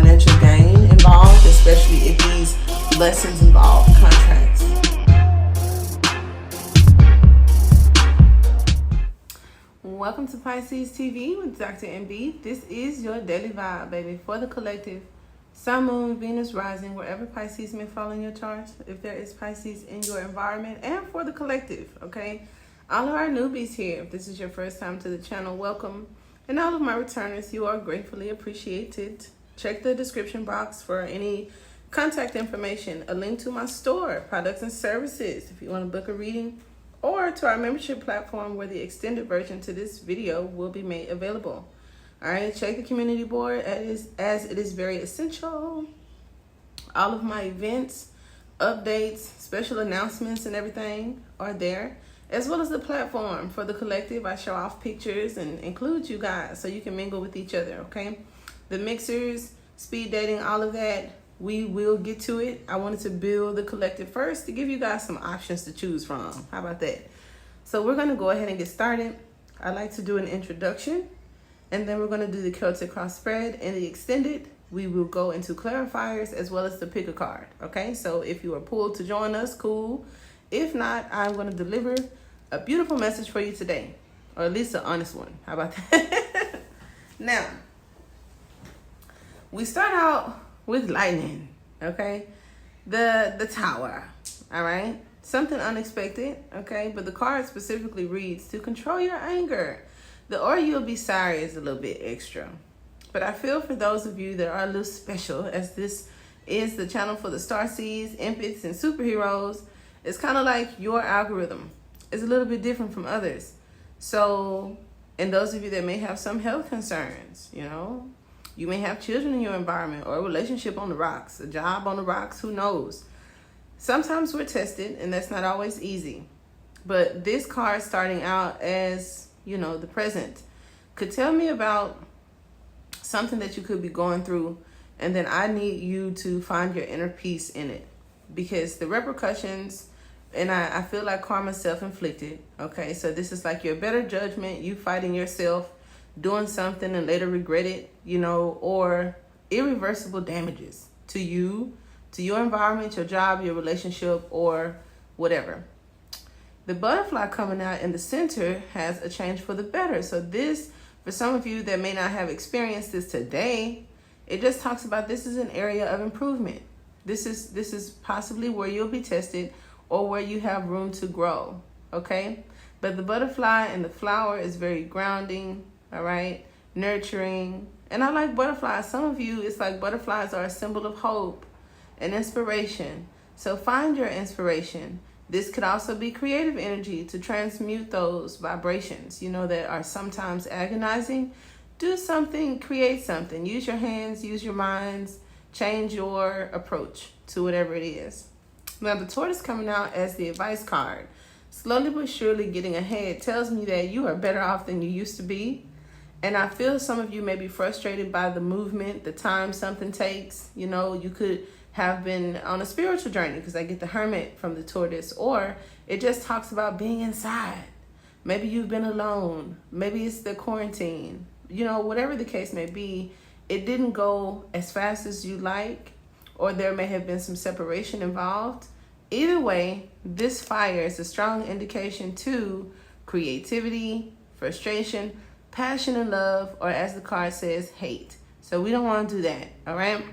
financial gain involved, especially if these lessons involve contracts. Welcome to Pisces TV with Dr. MB. This is your daily vibe, baby, for the collective. Sun, Moon, Venus, Rising, wherever Pisces may fall in your chart, if there is Pisces in your environment, and for the collective, okay? All of our newbies here, if this is your first time to the channel, welcome. And all of my returners, you are gratefully appreciated. Check the description box for any contact information, a link to my store, products and services, if you want to book a reading, or to our membership platform where the extended version to this video will be made available. All right, check the community board as it is very essential. All of my events, updates, special announcements, and everything are there, as well as the platform for the collective. I show off pictures and include you guys so you can mingle with each other, okay? The mixers, speed dating, all of that, we will get to it. I wanted to build the collective first to give you guys some options to choose from. How about that? So we're going to go ahead and get started. I like to do an introduction, and then we're going to do the Celtic cross spread and the extended. We will go into clarifiers as well as to pick a card, okay? So if you are pulled to join us, cool. If not, I'm going to deliver a beautiful message for you today, or at least an honest one. How about that? Now, we start out with lightning, okay? The Tower, all right? Something unexpected, okay? But the card specifically reads, to control your anger. The or you'll be sorry is a little bit extra. But I feel for those of you that are a little special, as this is the channel for the starseeds, empaths, and superheroes. It's kind of like your algorithm is a little bit different from others. So, and those of you that may have some health concerns, you know, you may have children in your environment, or a relationship on the rocks, a job on the rocks, who knows? Sometimes we're tested, and that's not always easy. But this card starting out as, you know, the present could tell me about something that you could be going through, and then I need you to find your inner peace in it, because the repercussions, and I feel like karma self-inflicted, okay? So this is like your better judgment, you fighting yourself, doing something and later regret it, you know, or irreversible damages to you, to your environment, your job, your relationship, or whatever. The butterfly coming out in the center has a change for the better. So this, for some of you that may not have experienced this today, it just talks about this is an area of improvement. This is possibly where you'll be tested, or where you have room to grow, okay? But the butterfly and the flower is very grounding, all right? Nurturing. And I like butterflies. Some of you, it's like butterflies are a symbol of hope and inspiration. So find your inspiration. This could also be creative energy to transmute those vibrations, you know, that are sometimes agonizing. Do something, create something. Use your hands, use your minds, change your approach to whatever it is. Now, the tortoise coming out as the advice card, slowly but surely getting ahead, tells me that you are better off than you used to be. And I feel some of you may be frustrated by the movement, the time something takes. You know, you could have been on a spiritual journey, because I get the hermit from the tortoise, or it just talks about being inside. Maybe you've been alone. Maybe it's the quarantine. You know, whatever the case may be, it didn't go as fast as you like, or there may have been some separation involved. Either way, this fire is a strong indication to creativity, frustration, passion and love, or as the card says, hate. So we don't want to do that, all right?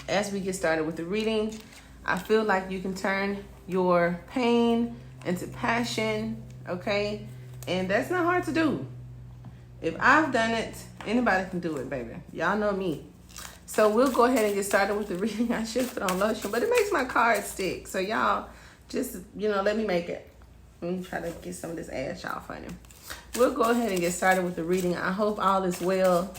As we get started with the reading, I feel like you can turn your pain into passion, okay? And that's not hard to do. If I've done it, anybody can do it, baby. Y'all know me. So we'll go ahead and get started with the reading. I should put on lotion, but it makes my card stick. So y'all just, you know, let me make it. Let me try to get some of this ash off on him. We'll go ahead and get started with the reading. I hope all is well,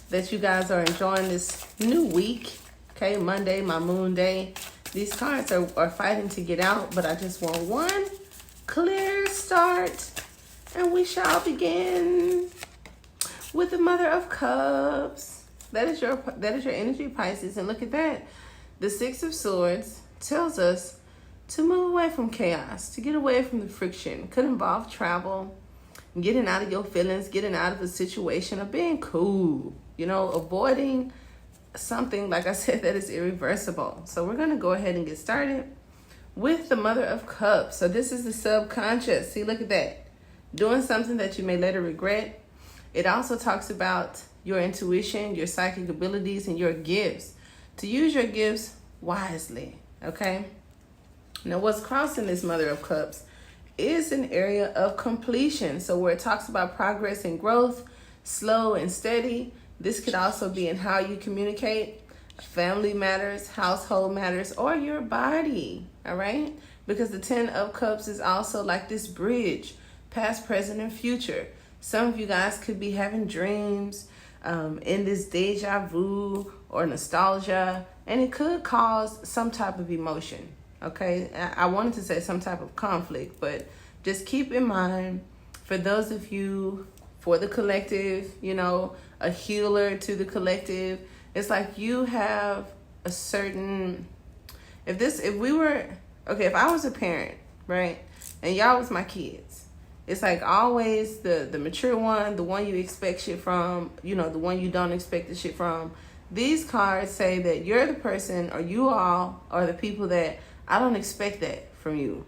that you guys are enjoying this new week. Okay, Monday, my moon day. These cards are fighting to get out, but I just want one clear start. And we shall begin with the Mother of Cups. That is your energy, Pisces. And look at that. The Six of Swords tells us to move away from chaos, to get away from the friction. Could involve travel, getting out of your feelings, getting out of a situation, or being cool. You know, avoiding something, like I said, that is irreversible. So we're going to go ahead and get started with the Mother of Cups. So this is the subconscious. See, look at that. Doing something that you may later regret. It also talks about your intuition, your psychic abilities, and your gifts. To use your gifts wisely, okay? Now, what's crossing this Mother of Cups is an area of completion. So where it talks about progress and growth, slow and steady. This could also be in how you communicate, family matters, household matters, or your body, all right? Because the 10 of Cups is also like this bridge, past, present, and future. Some of you guys could be having dreams in this deja vu or nostalgia, and it could cause some type of emotion, okay? I wanted to say some type of conflict, but just keep in mind, for those of you, for the collective, you know, a healer to the collective, it's like you have a certain, if I was a parent, right, and y'all was my kids, it's like always the mature one, the one you expect shit from, you know, the one you don't expect the shit from. These cards say that you're the person, or you all are the people that I don't expect that from you.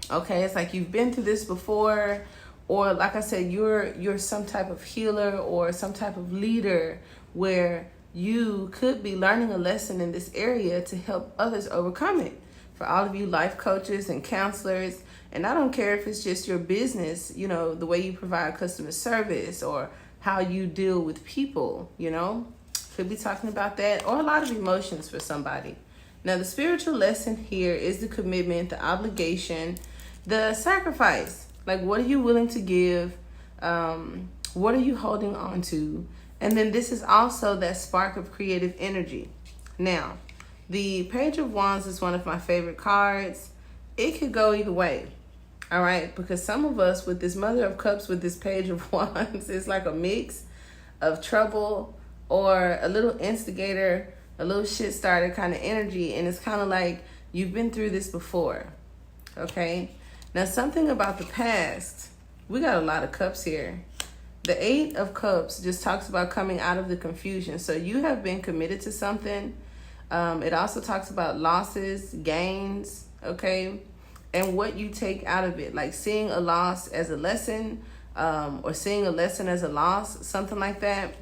Okay, it's like you've been through this before, or like I said, you're some type of healer or some type of leader where you could be learning a lesson in this area to help others overcome it. For all of you life coaches and counselors, and I don't care if it's just your business, you know, the way you provide customer service or how you deal with people, you know, could be talking about that, or a lot of emotions for somebody. Now, the spiritual lesson here is the commitment, the obligation, the sacrifice. Like, what are you willing to give? What are you holding on to? And then this is also that spark of creative energy. Now, the Page of Wands is one of my favorite cards. It could go either way, all right? Because some of us with this Mother of Cups, with this Page of Wands, it's like a mix of trouble or a little instigator, a little shit starter kind of energy. And it's kind of like you've been through this before, okay? Now, something about the past, we got a lot of cups here. The 8 of Cups just talks about coming out of the confusion. So you have been committed to something. It also talks about losses, gains, okay? And what you take out of it, like seeing a loss as a lesson, or seeing a lesson as a loss, something like that.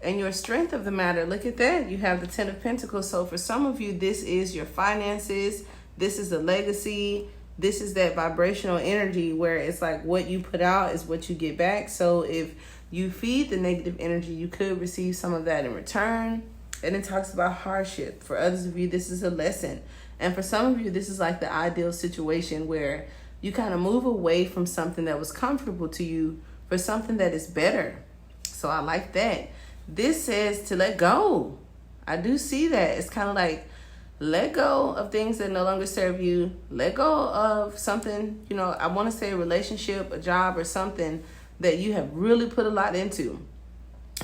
And your strength of the matter, look at that. You have the 10 of Pentacles. So for some of you, this is your finances. This is a legacy. This is that vibrational energy where it's like what you put out is what you get back. So if you feed the negative energy, you could receive some of that in return. And it talks about hardship. For others of you, this is a lesson. And for some of you, this is like the ideal situation where you kind of move away from something that was comfortable to you for something that is better. So I like that. This says to let go. I do see that. It's kind of like, let go of things that no longer serve you. Let go of something, you know, I want to say a relationship, a job, or something that you have really put a lot into.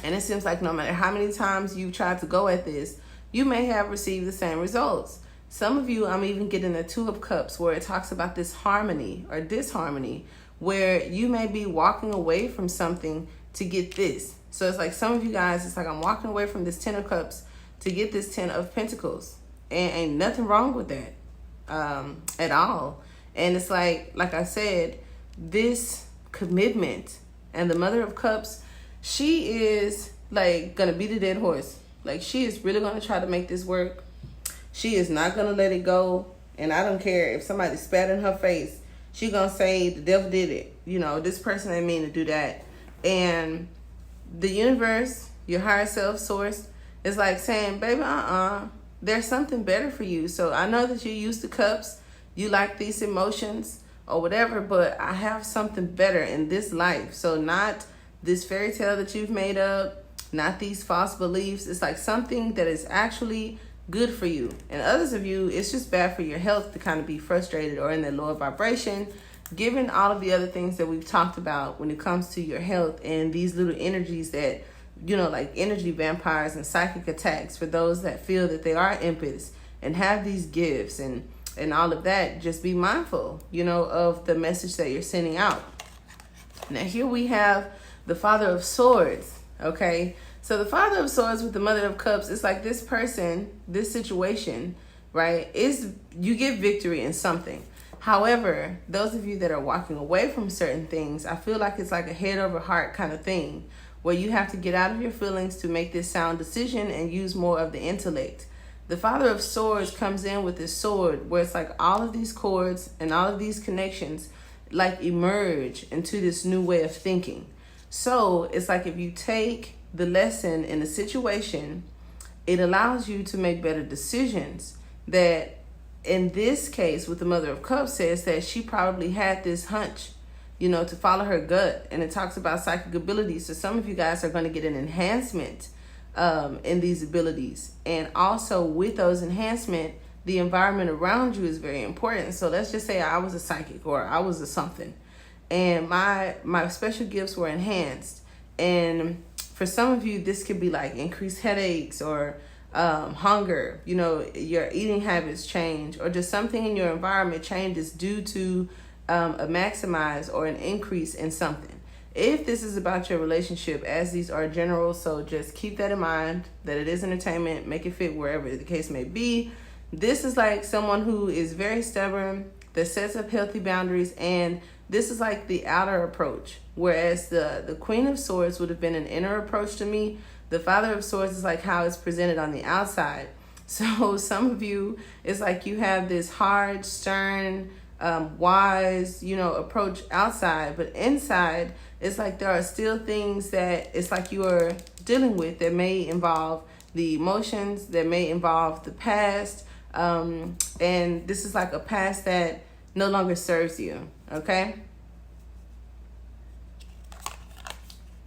And it seems like no matter how many times you've tried to go at this, you may have received the same results. Some of you, I'm even getting the 2 of Cups where it talks about this harmony or disharmony, where you may be walking away from something to get this. So it's like some of you guys, it's like I'm walking away from this 10 of Cups to get this 10 of Pentacles. And ain't nothing wrong with that at all. And it's like I said, this commitment, and the Mother of Cups, she is like gonna beat a dead horse. Like, she is really gonna try to make this work. She is not gonna let it go. And I don't care if somebody spat in her face, she gonna say the devil did it. You know, this person didn't mean to do that. And the universe, your higher self, source, is like saying, baby, there's something better for you. So I know that you use the cups, you like these emotions or whatever, but I have something better in this life. So not this fairy tale that you've made up, not these false beliefs. It's like something that is actually good for you. And others of you, it's just bad for your health to kind of be frustrated or in that lower vibration, given all of the other things that we've talked about when it comes to your health and these little energies that, you know, like energy vampires and psychic attacks. For those that feel that they are empaths and have these gifts and all of that, just be mindful, you know, of the message that you're sending out. Now here we have the Father of Swords, okay? So the Father of Swords with the Mother of Cups, it's like this person, this situation, right, is you get victory in something. However, those of you that are walking away from certain things, I feel like it's like a head over heart kind of thing where you have to get out of your feelings to make this sound decision and use more of the intellect. The Father of Swords comes in with this sword where it's like all of these cords and all of these connections like emerge into this new way of thinking. So it's like if you take the lesson in a situation, it allows you to make better decisions. That in this case with the Mother of Cups says that she probably had this hunch, you know, to follow her gut. And it talks about psychic abilities. So some of you guys are going to get an enhancement in these abilities. And also with those enhancement, the environment around you is very important. So let's just say I was a psychic or I was a something. And my special gifts were enhanced. And for some of you, this could be like increased headaches or hunger, you know, your eating habits change, or just something in your environment changes due to a maximize or an increase in something. If this is about your relationship, as these are general, so just keep that in mind, that it is entertainment, make it fit wherever the case may be. This is like someone who is very stubborn, that sets up healthy boundaries, and this is like the outer approach. Whereas the Queen of Swords would have been an inner approach to me. The Father of Swords is like how it's presented on the outside. So some of you, it's like you have this hard, stern, wise, you know, approach outside, but inside it's like there are still things that it's like you are dealing with that may involve the emotions, that may involve the past, and this is like a past that no longer serves you. Okay,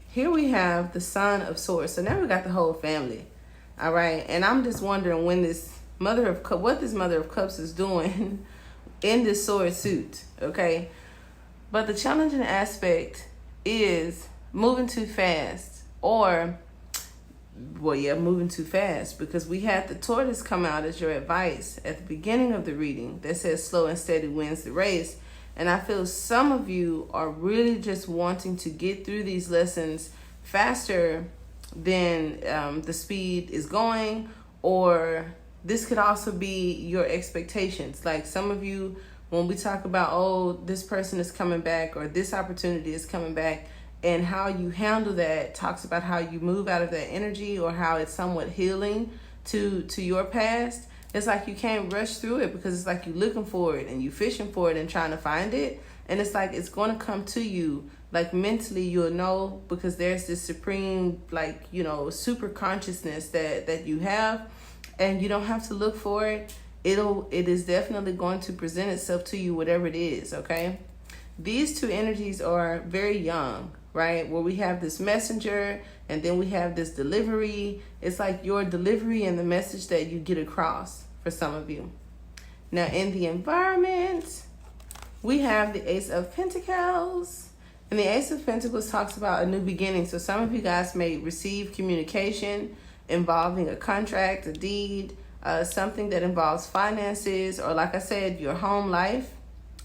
here we have the Son of Swords. So now we got the whole family. All right, and I'm just wondering when this Mother of Cups, what this Mother of Cups is doing in this sword suit. Okay, but the challenging aspect is moving too fast, or well, yeah, moving too fast, because we had the tortoise come out as your advice at the beginning of the reading that says slow and steady wins the race. And I feel some of you are really just wanting to get through these lessons faster than the speed is going, or this could also be your expectations. Like some of you, when we talk about, oh, this person is coming back or this opportunity is coming back, and how you handle that talks about how you move out of that energy or how it's somewhat healing to your past. It's like you can't rush through it because it's like you're looking for it and you fishing for it and trying to find it. And it's like it's going to come to you. Like mentally you'll know, because there's this supreme, like, you know, super consciousness that you have, and you don't have to look for it. It is definitely going to present itself to you, whatever it is. Okay, these two energies are very young, right? Where we have this messenger and then we have this delivery. It's like your delivery and the message that you get across for some of you. Now in the environment, we have the Ace of Pentacles. And the Ace of Pentacles talks about a new beginning. So some of you guys may receive communication involving a contract, a deed, something that involves finances, or like I said, your home life.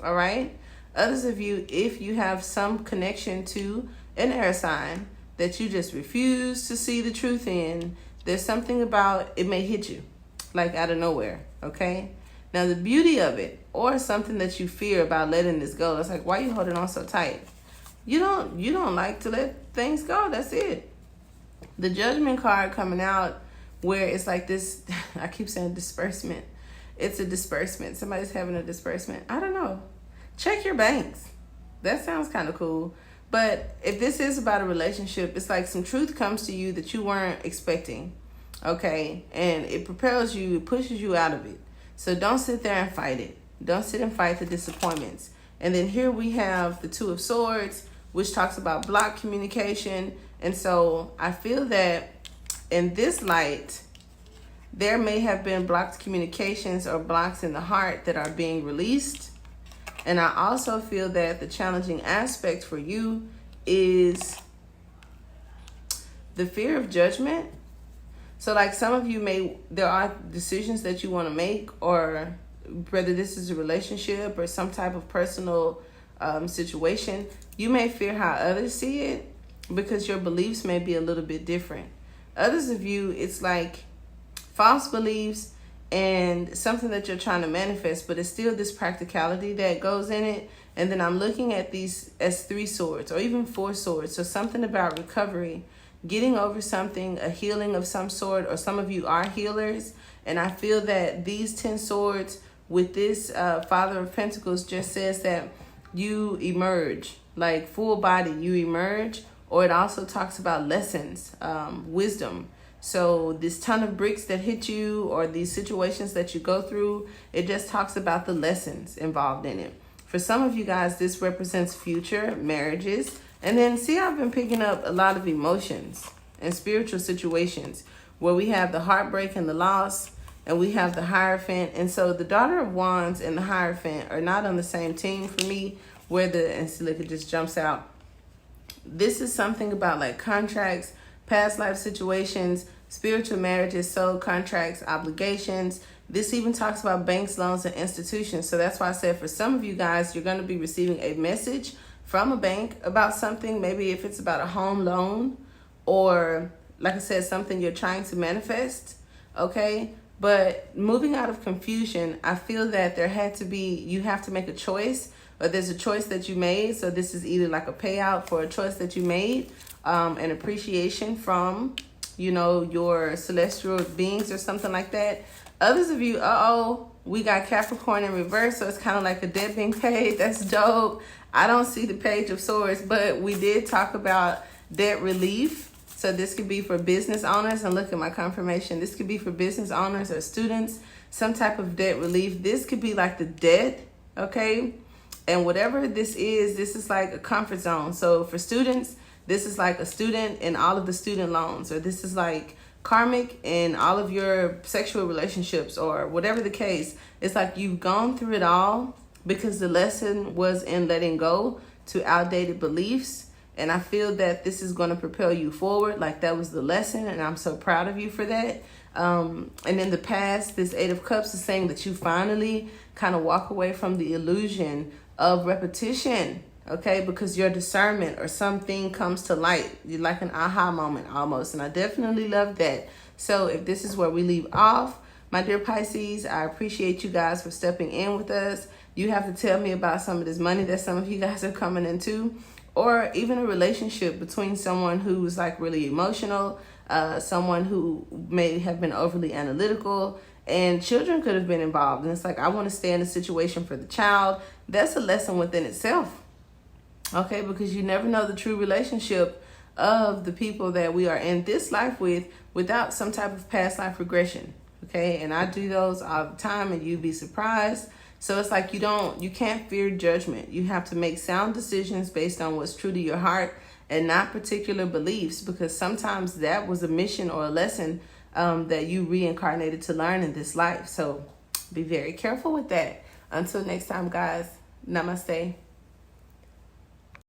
All right. Others of you, if you have some connection to an air sign that you just refuse to see the truth in, there's something about it may hit you like out of nowhere. Okay. Now the beauty of it, or something that you fear about letting this go, it's like, why are you holding on so tight? You don't like to let things go. That's it. The Judgment card coming out, where it's like this, I keep saying disbursement. It's a disbursement. Somebody's having a disbursement. I don't know. Check your banks. That sounds kind of cool. But if this is about a relationship, it's like some truth comes to you that you weren't expecting. Okay. And it propels you, it pushes you out of it. So don't sit there and fight it. Don't sit and fight the disappointments. And then here we have the Two of Swords, which talks about blocked communication. And so I feel that in this light, there may have been blocked communications or blocks in the heart that are being released. And I also feel that the challenging aspect for you is the fear of judgment. So like some of you there are decisions that you want to make, or whether this is a relationship or some type of personal situation, you may fear how others see it because your beliefs may be a little bit different. Others of you, it's like false beliefs and something that you're trying to manifest, but it's still this practicality that goes in it. And then I'm looking at these as 3 swords or even 4 swords. So something about recovery, getting over something, a healing of some sort, or some of you are healers. And I feel that these 10 swords with this Father of Pentacles just says that you emerge, like full body, you emerge. Or it also talks about lessons, wisdom. So this ton of bricks that hit you or these situations that you go through, it just talks about the lessons involved in it. For some of you guys, this represents future marriages. And then see, I've been picking up a lot of emotions and spiritual situations where we have the heartbreak and the loss, and we have the Hierophant. And so the Daughter of Wands and the Hierophant are not on the same team for me, where and see, look, it just jumps out. This is something about like contracts, past life situations, spiritual marriages, soul contracts, obligations. This even talks about banks, loans, and institutions. So that's why I said for some of you guys, you're going to be receiving a message from a bank about something. Maybe if it's about a home loan, or like I said, something you're trying to manifest. Okay. But moving out of confusion, I feel that there had to be, you have to make a choice, or there's a choice that you made. So this is either like a payout for a choice that you made, an appreciation from, you know, your celestial beings or something like that. Others of you, we got Capricorn in reverse, so it's kind of like a debt being paid. That's dope. I don't see the Page of Swords, but we did talk about debt relief. So this could be for business owners, and look at my confirmation. This could be for business owners or students, some type of debt relief. This could be like the debt, okay? And whatever this is like a comfort zone. So for students, this is like a student in all of the student loans, or this is like karmic in all of your sexual relationships, or whatever the case. It's like you've gone through it all because the lesson was in letting go to outdated beliefs. And I feel that this is going to propel you forward. Like that was the lesson. And I'm so proud of you for that. And in the past, this 8 of Cups is saying that you finally kind of walk away from the illusion of repetition. Okay, because your discernment or something comes to light. You're like an aha moment almost. And I definitely love that. So if this is where we leave off, my dear Pisces, I appreciate you guys for stepping in with us. You have to tell me about some of this money that some of you guys are coming into, or even a relationship between someone who's like really emotional, someone who may have been overly analytical, and children could have been involved. And it's like, I want to stay in a situation for the child. That's a lesson within itself. Okay, because you never know the true relationship of the people that we are in this life with without some type of past life regression. Okay, and I do those all the time, and you'd be surprised. So it's like you can't fear judgment. You have to make sound decisions based on what's true to your heart and not particular beliefs, because sometimes that was a mission or a lesson that you reincarnated to learn in this life. So be very careful with that. Until next time, guys, namaste.